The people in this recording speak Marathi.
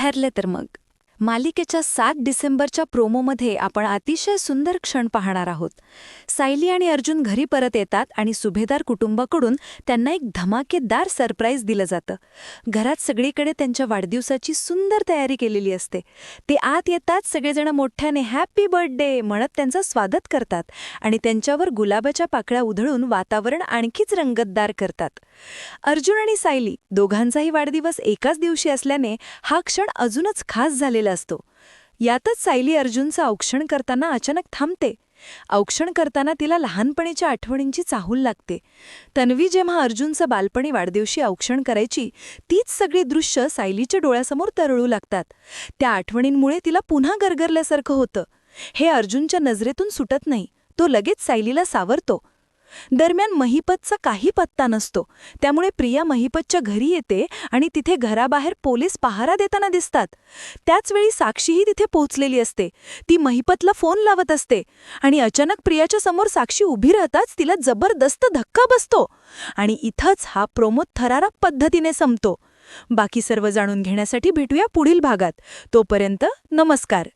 ठरले तर मग मालिकेच्या 7 डिसेंबरच्या प्रोमोमध्ये आपण अतिशय सुंदर क्षण पाहणार आहोत. सायली आणि अर्जुन घरी परत येतात आणि सुभेदार कुटुंबाकडून त्यांना एक धमाकेदार सरप्राईज दिलं जातं. घरात सगळीकडे त्यांच्या वाढदिवसाची सुंदर तयारी केलेली असते. ते आत येतात, सगळेजण मोठ्याने हॅपी बर्थडे म्हणत त्यांचं स्वागत करतात आणि त्यांच्यावर गुलाबाच्या पाकळ्या उधळून वातावरण आणखीच रंगतदार करतात. अर्जुन आणि सायली दोघांचाही वाढदिवस एकाच दिवशी असल्याने हा क्षण अजूनच खास झालेला असतो. यातच सायली अर्जुनचं औक्षण करताना अचानक थांबते. औक्षण करताना तिला लहानपणीच्या आठवणींची चाहूल लागते. तन्वी जेव्हा अर्जुनचं बालपणी वाढदिवशी औक्षण करायची, तीच सगळी दृश्य सायलीच्या डोळ्यासमोर तरळू लागतात. त्या आठवणींमुळे तिला पुन्हा गरगरल्यासारखं होतं. हे अर्जुनच्या नजरेतून सुटत नाही, तो लगेच सायलीला सावरतो. दरम्यान महिपतचा काही पत्ता नसतो, त्यामुळे प्रिया महिपतच्या घरी येते आणि तिथे घराबाहेर पोलीस पहारा देताना दिसतात. त्याचवेळी साक्षीही तिथे पोहोचलेली असते. ती महिपतला फोन लावत असते आणि अचानक प्रियाच्या समोर साक्षी उभी राहताच तिला जबरदस्त धक्का बसतो आणि इथंच हा प्रोमो थरारक पद्धतीने संपतो. बाकी सर्व जाणून घेण्यासाठी भेटूया पुढील भागात. तोपर्यंत नमस्कार.